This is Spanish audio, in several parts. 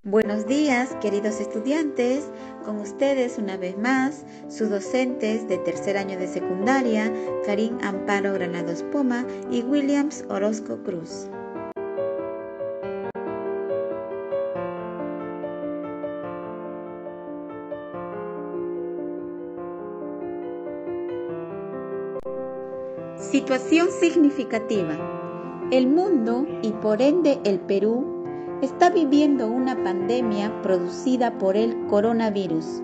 Buenos días, queridos estudiantes. Con ustedes una vez más, sus docentes de tercer año de secundaria, Karin Amparo Granados Poma y Williams Orozco Cruz. Situación significativa. El mundo y por ende el Perú está viviendo una pandemia producida por el coronavirus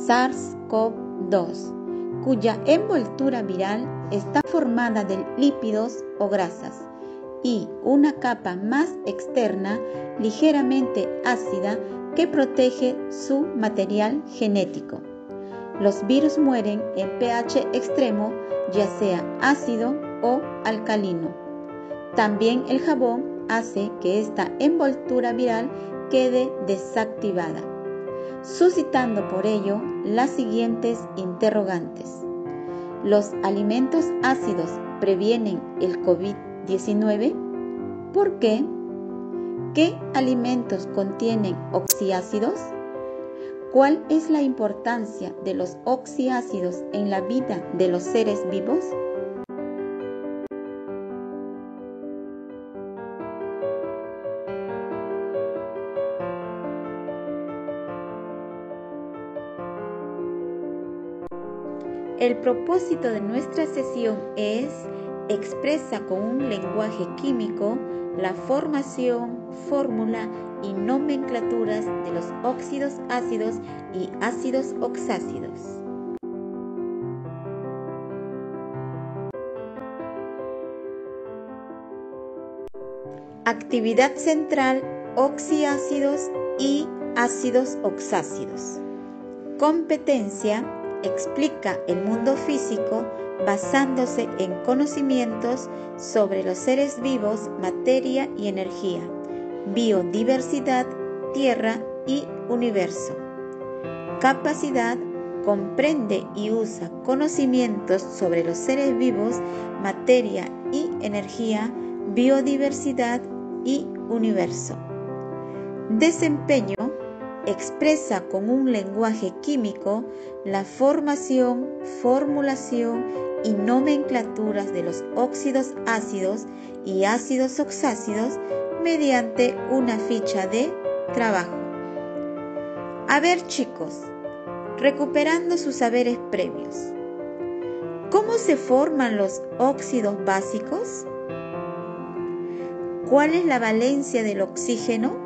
SARS-CoV-2, cuya envoltura viral está formada de lípidos o grasas y una capa más externa ligeramente ácida que protege su material genético. Los virus mueren en pH extremo, ya sea ácido o alcalino. También el jabón hace que esta envoltura viral quede desactivada, suscitando por ello las siguientes interrogantes. ¿Los alimentos ácidos previenen el COVID-19? ¿Por qué? ¿Qué alimentos contienen oxiácidos? ¿Cuál es la importancia de los oxiácidos en la vida de los seres vivos? El propósito de nuestra sesión es expresa con un lenguaje químico la formación, fórmula y nomenclaturas de los óxidos ácidos y ácidos oxácidos. Actividad central: oxiácidos y ácidos oxácidos. Competencia: explica el mundo físico basándose en conocimientos sobre los seres vivos, materia y energía, biodiversidad, tierra y universo. Capacidad: comprende y usa conocimientos sobre los seres vivos, materia y energía, biodiversidad y universo. Desempeño: expresa con un lenguaje químico la formación, formulación y nomenclaturas de los óxidos ácidos y ácidos oxácidos mediante una ficha de trabajo. A ver, chicos, recuperando sus saberes previos, ¿cómo se forman los óxidos básicos? ¿Cuál es la valencia del oxígeno?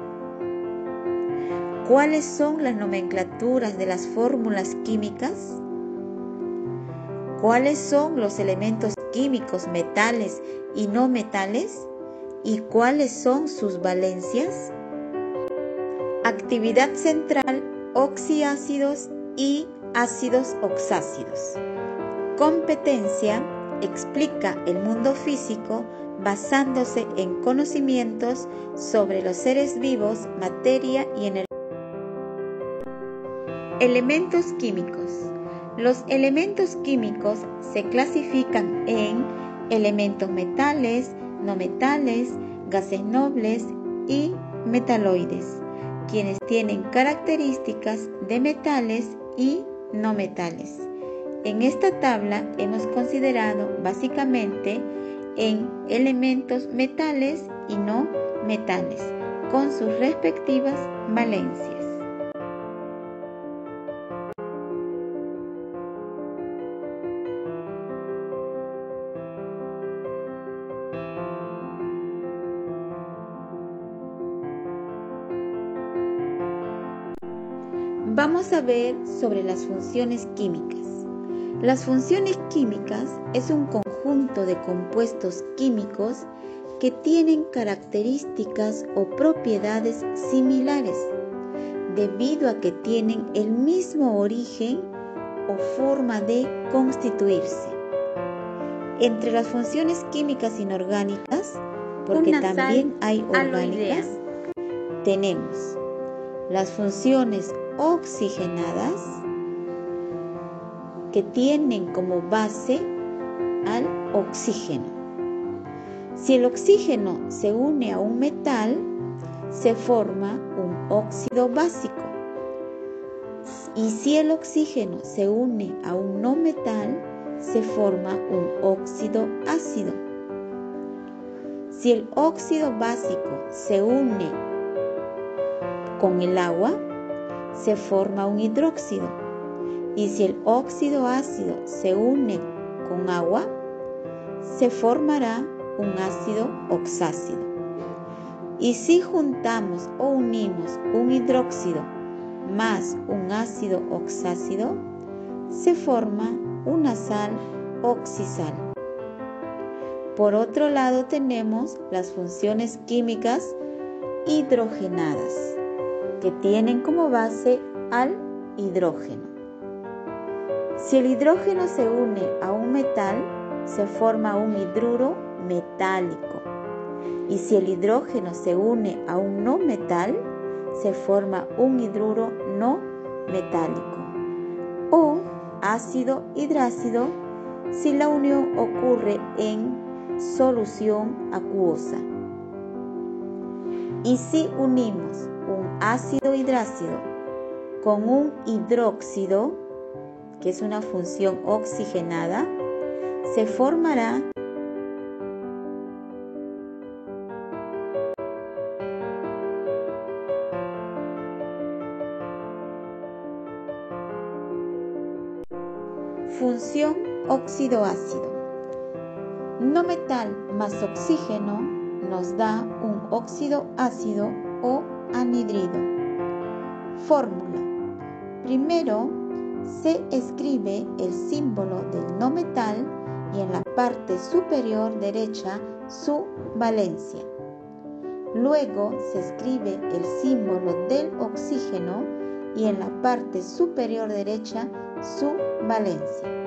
¿Cuáles son las nomenclaturas de las fórmulas químicas? ¿Cuáles son los elementos químicos metales y no metales? ¿Y cuáles son sus valencias? Actividad central: oxiácidos y ácidos oxácidos. Competencia: explica el mundo físico basándose en conocimientos sobre los seres vivos, materia y energía. Elementos químicos. Los elementos químicos se clasifican en elementos metales, no metales, gases nobles y metaloides, quienes tienen características de metales y no metales. En esta tabla hemos considerado básicamente en elementos metales y no metales, con sus respectivas valencias. Vamos a ver sobre las funciones químicas. Las funciones químicas es un conjunto de compuestos químicos que tienen características o propiedades similares, debido a que tienen el mismo origen o forma de constituirse. Entre las funciones químicas inorgánicas, porque también hay orgánicas, tenemos las funciones oxigenadas, que tienen como base al oxígeno. Si el oxígeno se une a un metal, se forma un óxido básico. Y si el oxígeno se une a un no metal, se forma un óxido ácido. Si el óxido básico se une con el agua, se forma un hidróxido. Y si el óxido ácido se une con agua, se formará un ácido oxácido. Y si juntamos o unimos un hidróxido más un ácido oxácido, se forma una sal oxisal. Por otro lado tenemos las funciones químicas hidrogenadas, que tienen como base al hidrógeno. Si el hidrógeno se une a un metal, se forma un hidruro metálico. Y si el hidrógeno se une a un no metal, se forma un hidruro no metálico. O ácido hidrácido si la unión ocurre en solución acuosa. Y si unimos un ácido hidrácido con un hidróxido, que es una función oxigenada, se formará función óxido-ácido. No metal más oxígeno nos da un óxido ácido o anhidrido. Fórmula. Primero se escribe el símbolo del no metal y en la parte superior derecha su valencia. Luego se escribe el símbolo del oxígeno y en la parte superior derecha su valencia.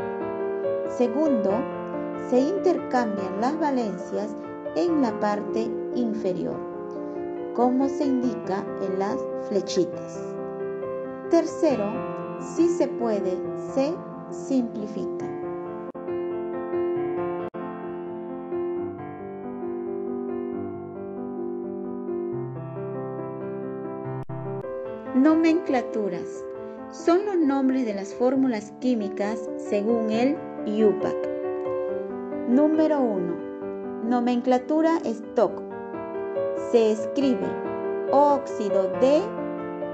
Segundo, se intercambian las valencias en la parte inferior, como se indica en las flechitas. Tercero, si se puede, se simplifica. Nomenclaturas. Son los nombres de las fórmulas químicas según el IUPAC. Número 1. Nomenclatura Stock. Se escribe óxido de,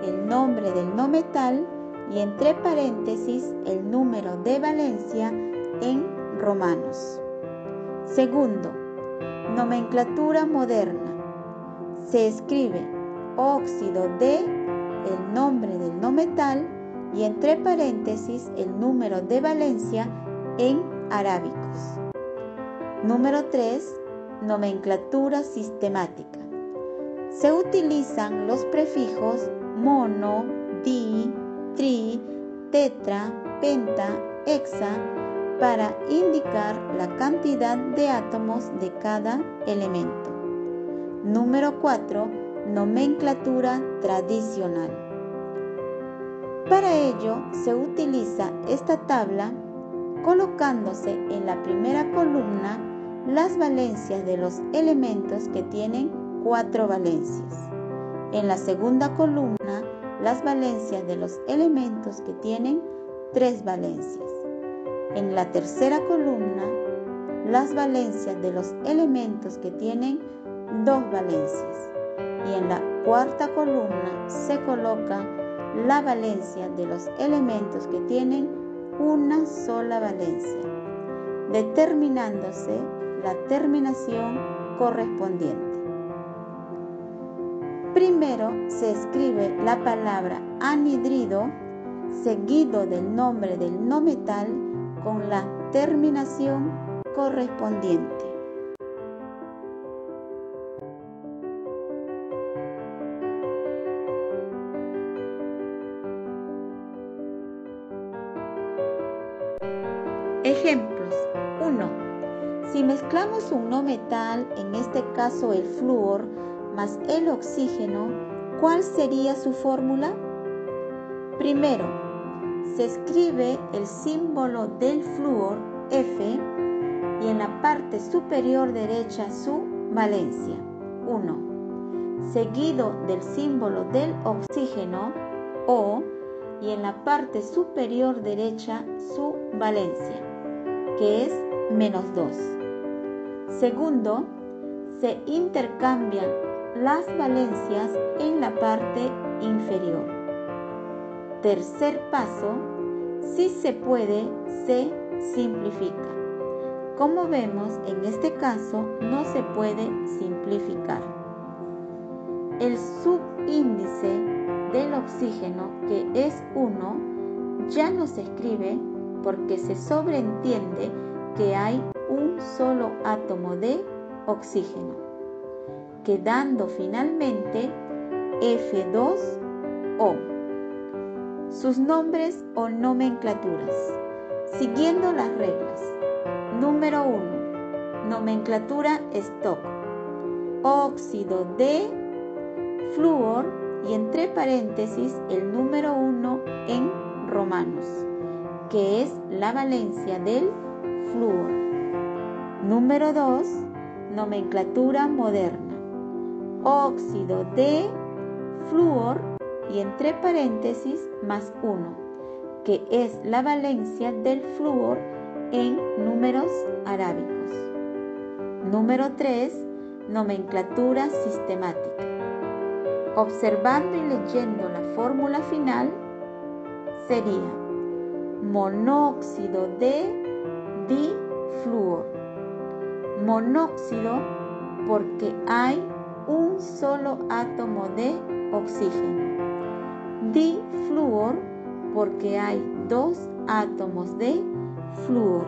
el nombre del no metal y entre paréntesis el número de valencia en romanos. Segundo, nomenclatura moderna. Se escribe óxido de, el nombre del no metal y entre paréntesis el número de valencia en arábicos. Número 3. Nomenclatura sistemática. Se utilizan los prefijos mono, di, tri, tetra, penta, hexa para indicar la cantidad de átomos de cada elemento. Número 4. Nomenclatura tradicional. Para ello se utiliza esta tabla colocándose en la primera columna las valencias de los elementos que tienen 4 valencias. En la segunda columna las valencias de los elementos que tienen 3 valencias. En la tercera columna las valencias de los elementos que tienen 2 valencias. Y en la cuarta columna se coloca la valencia de los elementos que tienen una sola valencia, determinándose la terminación correspondiente. Primero se escribe la palabra anhidrido seguido del nombre del no metal con la terminación correspondiente. Ejemplos. 1. Si mezclamos un no metal, en este caso el flúor, más el oxígeno, ¿cuál sería su fórmula? Primero, se escribe el símbolo del flúor, F, y en la parte superior derecha su valencia, 1. seguido del símbolo del oxígeno, O, y en la parte superior derecha su valencia, que es -2. Segundo, se intercambian las valencias en la parte inferior. Tercer paso, si se puede, se simplifica. Como vemos, en este caso no se puede simplificar. El subíndice del oxígeno, que es 1, ya no se escribe porque se sobreentiende que hay un solo átomo de oxígeno, quedando finalmente F2O. Sus nombres o nomenclaturas, siguiendo las reglas. Número 1. Nomenclatura Stock. Óxido de flúor y entre paréntesis el número 1 en romanos, que es la valencia del flúor. Número 2. Nomenclatura moderna. Óxido de flúor y entre paréntesis más 1, que es la valencia del flúor en números arábicos. Número 3. Nomenclatura sistemática. Observando y leyendo la fórmula final, sería monóxido de difluor. Monóxido porque hay un solo átomo de oxígeno. Difluor porque hay 2 átomos de flúor.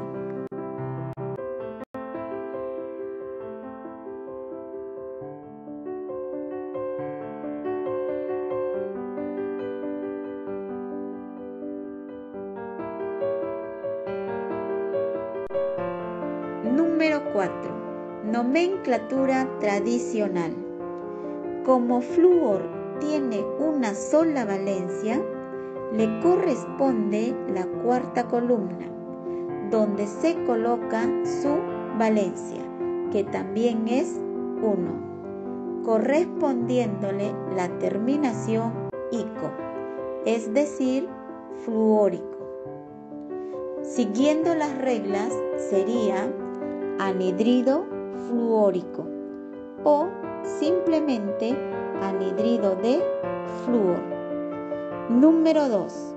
Número 4. Nomenclatura tradicional. Como flúor tiene una sola valencia, le corresponde la cuarta columna, donde se coloca su valencia, que también es 1, correspondiéndole la terminación ico, es decir, fluórico. Siguiendo las reglas sería anhidrido fluórico o simplemente anhidrido de flúor. Número 2.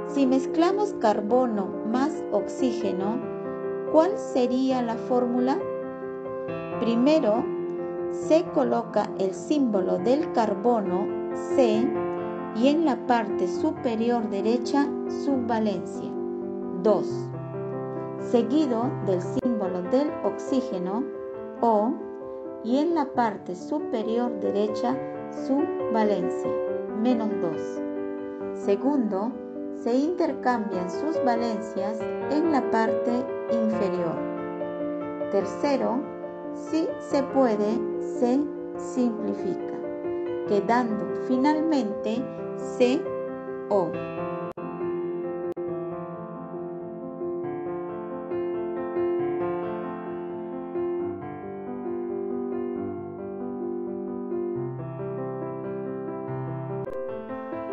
Si mezclamos carbono más oxígeno, ¿cuál sería la fórmula? Primero, se coloca el símbolo del carbono C y en la parte superior derecha su valencia, 2, seguido del símbolo del oxígeno, O, y en la parte superior derecha su valencia, -2. Segundo, se intercambian sus valencias en la parte inferior. Tercero, si se puede, se simplifica, quedando finalmente CO.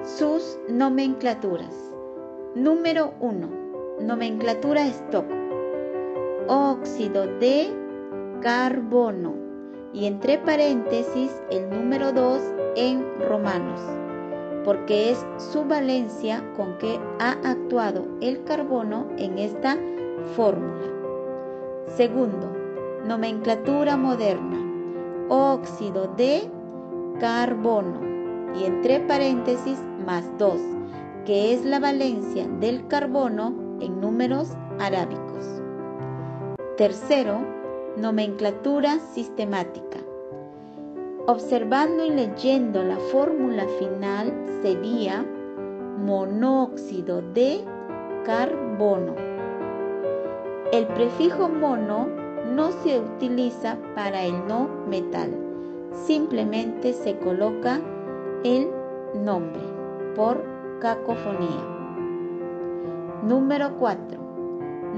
Sus nomenclaturas. Número 1. Nomenclatura Stock. Óxido de carbono y entre paréntesis el número 2 en romanos, porque es su valencia con que ha actuado el carbono en esta fórmula. Segundo, nomenclatura moderna. Óxido de carbono y entre paréntesis más 2, que es la valencia del carbono en números arábicos. Tercero, nomenclatura sistemática. Observando y leyendo la fórmula final sería monóxido de carbono. El prefijo mono no se utiliza para el no metal, simplemente se coloca el nombre por cacofonía. Número 4.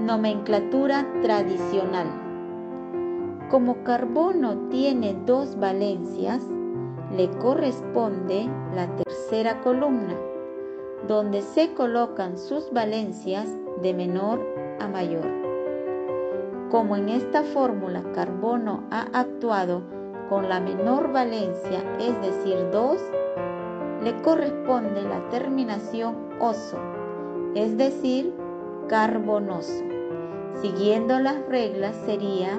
Nomenclatura tradicional. Como carbono tiene 2 valencias, le corresponde la tercera columna, donde se colocan sus valencias de menor a mayor. Como en esta fórmula carbono ha actuado con la menor valencia, es decir, 2, le corresponde la terminación oso, es decir, carbonoso. Siguiendo las reglas sería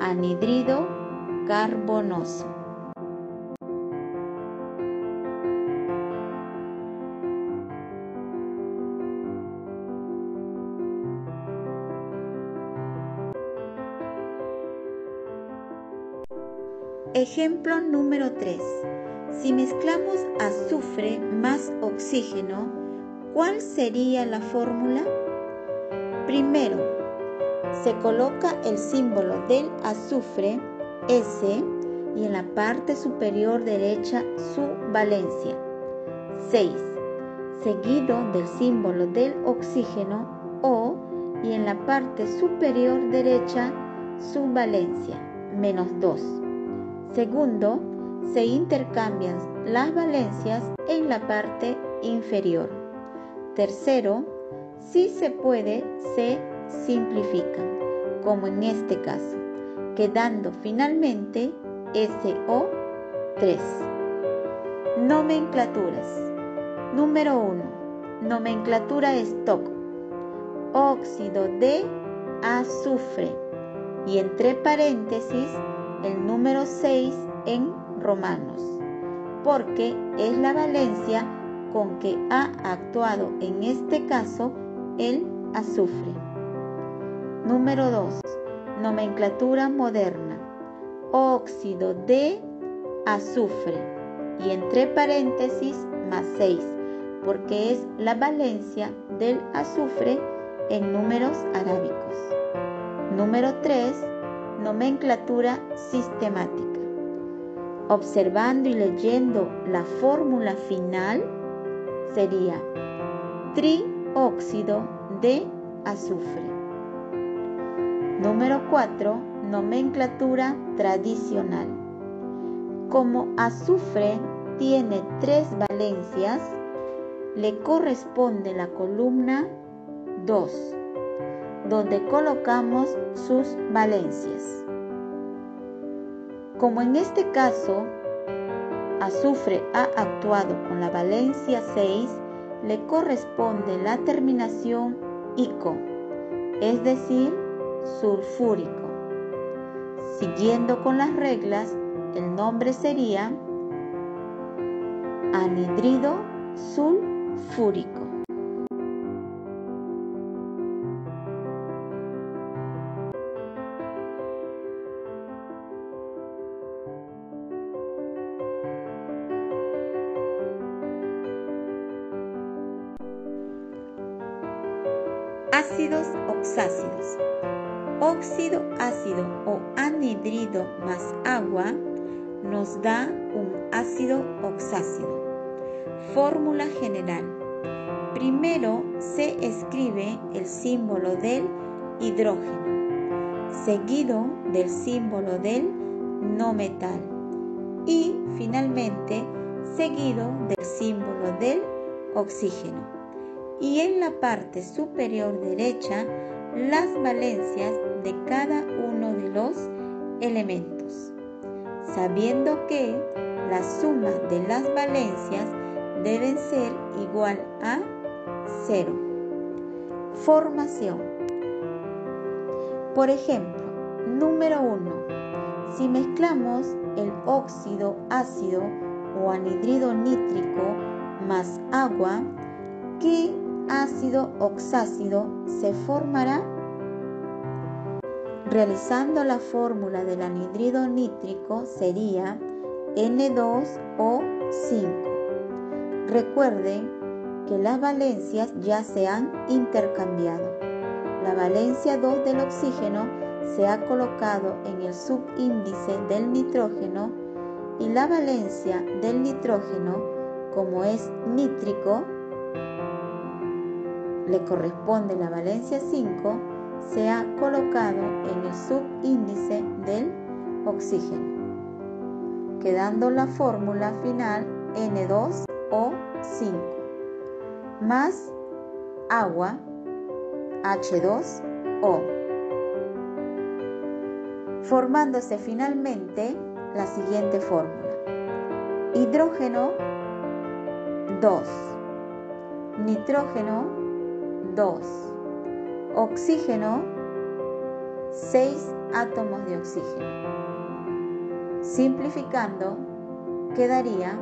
anhidrido carbonoso. Ejemplo número 3. Si mezclamos azufre más oxígeno, ¿cuál sería la fórmula? Primero, se coloca el símbolo del azufre, S, y en la parte superior derecha su valencia, 6, seguido del símbolo del oxígeno, O, y en la parte superior derecha su valencia, menos 2. Segundo, se intercambian las valencias en la parte inferior. Tercero, si se puede, se simplifican, como en este caso, quedando finalmente SO3. Nomenclaturas. Número 1. Nomenclatura stock. Óxido de azufre. Y entre paréntesis, el número 6 en romanos, porque es la valencia con que ha actuado en este caso el azufre. Número 2. Nomenclatura moderna. Óxido de azufre y entre paréntesis más 6, porque es la valencia del azufre en números arábicos. Número 3. Nomenclatura sistemática. Observando y leyendo la fórmula final sería trióxido de azufre. Número 4. Nomenclatura tradicional. Como azufre tiene 3 valencias, le corresponde la columna 2, donde colocamos sus valencias. Como en este caso, azufre ha actuado con la valencia 6, le corresponde la terminación ico, es decir, sulfúrico. Siguiendo con las reglas, el nombre sería anhidrido sulfúrico. Ácidos oxácidos. Óxido ácido o anhidrido más agua nos da un ácido oxácido. Fórmula general. Primero se escribe el símbolo del hidrógeno, seguido del símbolo del no metal y finalmente seguido del símbolo del oxígeno. Y en la parte superior derecha las valencias de cada uno de los elementos, sabiendo que la suma de las valencias deben ser igual a 0. Formación. Por ejemplo, número 1. Si mezclamos el óxido ácido o anhidrido nítrico más agua, ¿qué ácido oxácido se formará? Realizando la fórmula del anhidrido nítrico sería N2O5. Recuerden que las valencias ya se han intercambiado. La valencia 2 del oxígeno se ha colocado en el subíndice del nitrógeno y la valencia del nitrógeno, como es nítrico, le corresponde la valencia 5, se ha colocado en el subíndice del oxígeno, quedando la fórmula final N2O5 más agua H2O, formándose finalmente la siguiente fórmula: hidrógeno 2, nitrógeno 2, oxígeno 6 átomos de oxígeno. Simplificando, quedaría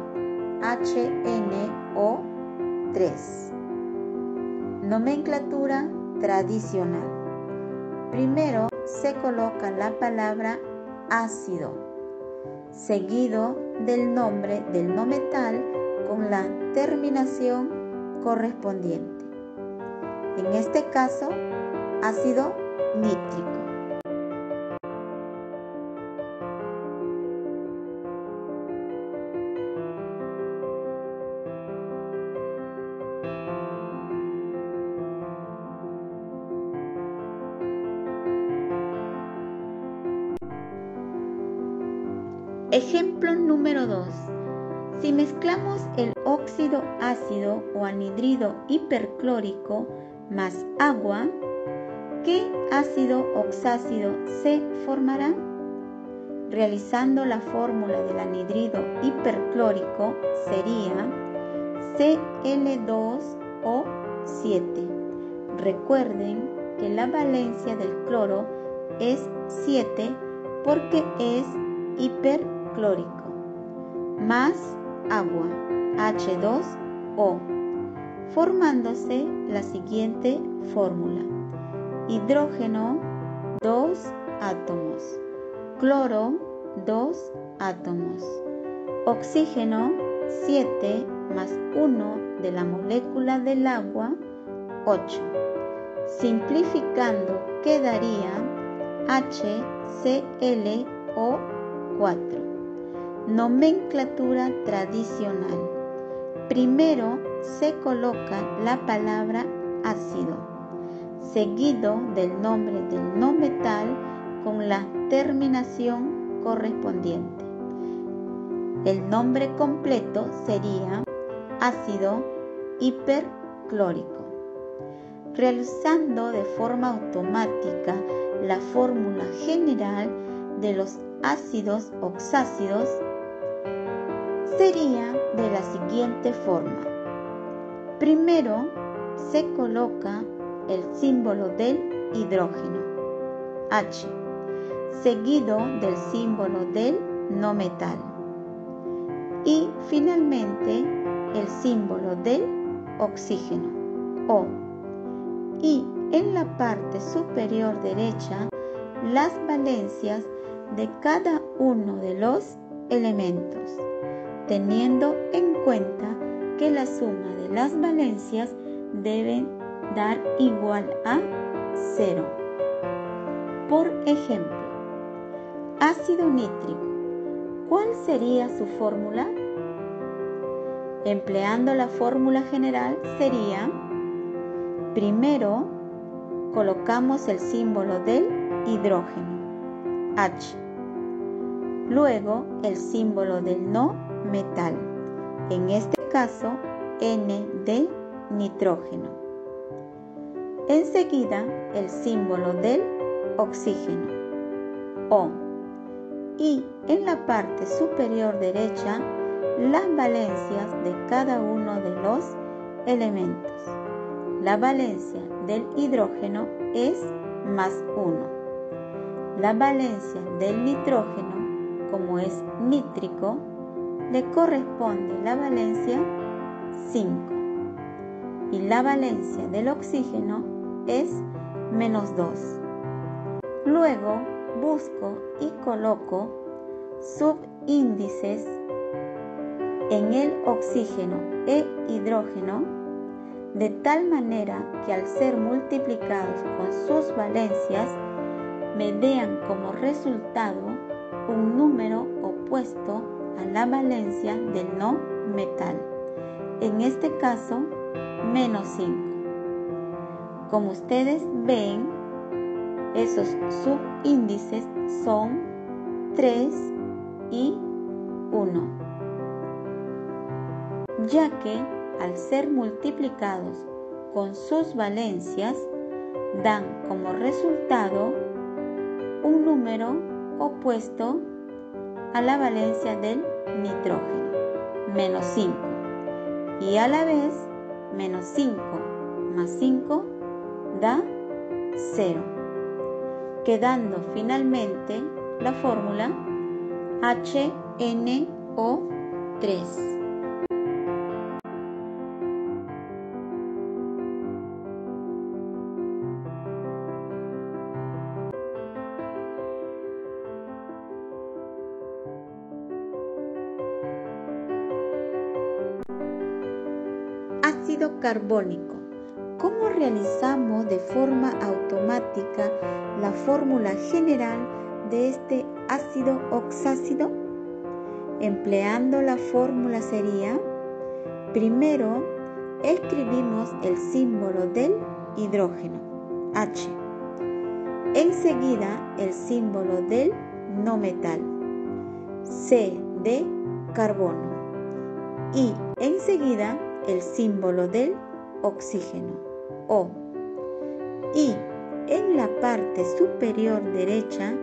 HNO3. Nomenclatura tradicional. Primero se coloca la palabra ácido, seguido del nombre del no metal con la terminación correspondiente. En este caso, ácido nítrico. Ejemplo número 2. Si mezclamos el óxido ácido o anhidrido hiperclórico más agua, ¿qué ácido oxácido se formará? Realizando la fórmula del anhidrido hiperclórico sería Cl2O7. Recuerden que la valencia del cloro es 7 porque es hiperclórico, más agua H2O, formándose la siguiente fórmula: hidrógeno 2 átomos, cloro 2 átomos, oxígeno 7 más 1 de la molécula del agua 8. Simplificando, quedaría HClO4. Nomenclatura tradicional. Primero se coloca la palabra ácido, seguido del nombre del no metal con la terminación correspondiente. El nombre completo sería ácido hiperclórico. Realizando de forma automática la fórmula general de los ácidos oxácidos, sería de la siguiente forma. Primero se coloca el símbolo del hidrógeno, H, seguido del símbolo del no metal y finalmente el símbolo del oxígeno, O. Y en la parte superior derecha las valencias de cada uno de los elementos, teniendo en cuenta que la suma de las valencias deben dar igual a 0. Por ejemplo, ácido nítrico, ¿cuál sería su fórmula? Empleando la fórmula general sería: primero colocamos el símbolo del hidrógeno, H, luego el símbolo del no metal, en este caso N de nitrógeno, enseguida el símbolo del oxígeno, O, y en la parte superior derecha las valencias de cada uno de los elementos. La valencia del hidrógeno es más 1. La valencia del nitrógeno, como es nítrico, le corresponde la valencia 5. Y la valencia del oxígeno es menos 2. Luego busco y coloco subíndices en el oxígeno e hidrógeno, de tal manera que al ser multiplicados con sus valencias me dean como resultado un número opuesto a la valencia del no metal, en este caso menos 5. Como ustedes ven, esos subíndices son 3 y 1, ya que al ser multiplicados con sus valencias dan como resultado un número opuesto a la valencia del nitrógeno, menos 5, y a la vez menos 5 más 5 da 0, quedando finalmente la fórmula HNO3. Ácido carbónico. ¿Cómo realizamos de forma automática la fórmula general de este ácido oxácido? Empleando la fórmula sería: primero escribimos el símbolo del hidrógeno, H. Enseguida el símbolo del no metal, C de carbono. Y enseguida el símbolo del oxígeno, O. Y en la parte superior derecha,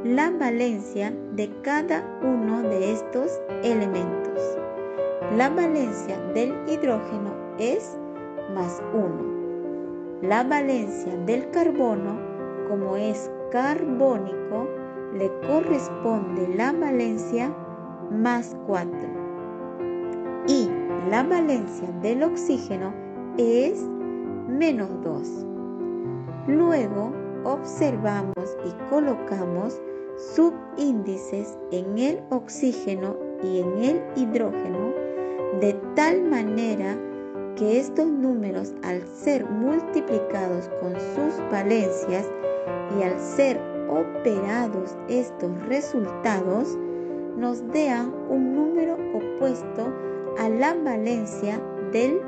la valencia de cada uno de estos elementos. La valencia del hidrógeno es más 1. La valencia del carbono, como es carbónico, le corresponde la valencia más 4. Y la valencia del oxígeno es menos 2. Luego observamos y colocamos subíndices en el oxígeno y en el hidrógeno, de tal manera que estos números, al ser multiplicados con sus valencias y al ser operados estos resultados, nos den un número opuesto a la valencia del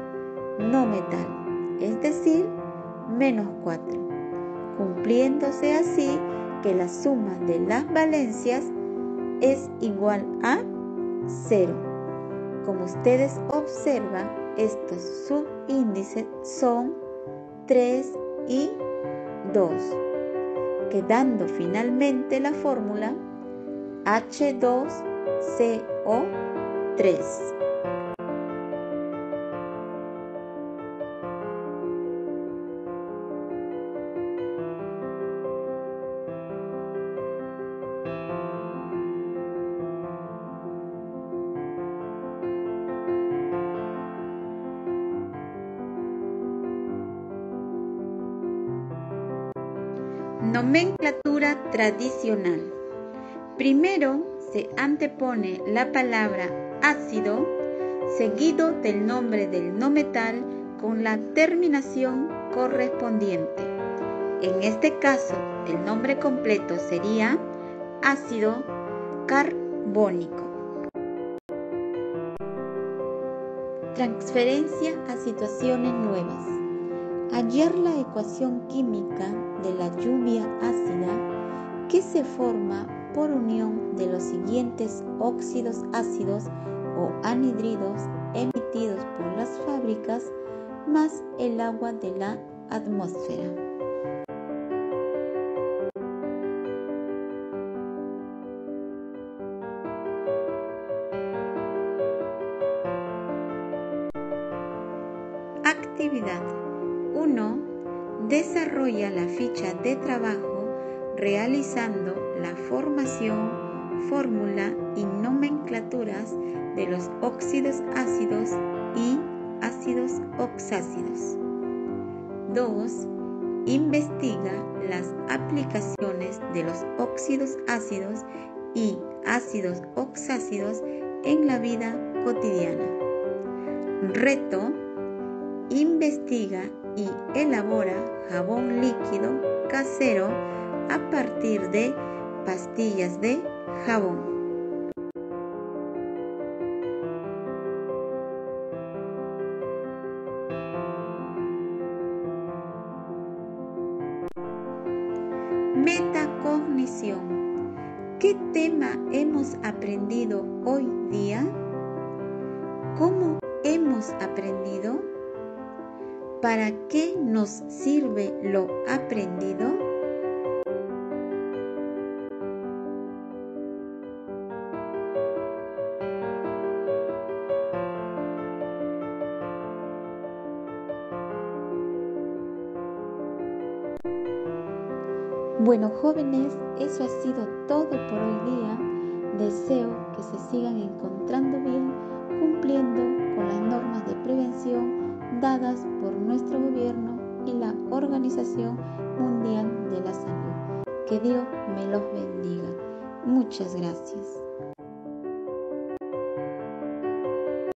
no metal, es decir, menos 4, cumpliéndose así que la suma de las valencias es igual a 0. Como ustedes observan, estos subíndices son 3 y 2, quedando finalmente la fórmula H2CO3. Nomenclatura tradicional. Primero se antepone la palabra ácido, seguido del nombre del no metal con la terminación correspondiente. En este caso, el nombre completo sería ácido carbónico. Transferencia a situaciones nuevas. Hallar la ecuación química de la lluvia ácida, que se forma por unión de los siguientes óxidos ácidos o anhidridos emitidos por las fábricas más el agua de la atmósfera. Actividad 1. Desarrolla la ficha de trabajo realizando la formación, fórmula y nomenclaturas de los óxidos ácidos y ácidos oxácidos. 2. Investiga las aplicaciones de los óxidos ácidos y ácidos oxácidos en la vida cotidiana. Reto: investiga y elabora jabón líquido casero a partir de pastillas de jabón. Metacognición. ¿Qué tema hemos aprendido hoy día? ¿Cómo hemos aprendido? ¿Para qué nos sirve lo aprendido? Bueno, jóvenes, eso ha sido todo por hoy día. Deseo que se sigan encontrando bien, cumpliendo con las normas de prevención dadas por nuestro gobierno y la Organización Mundial de la Salud. Que Dios me los bendiga. Muchas gracias.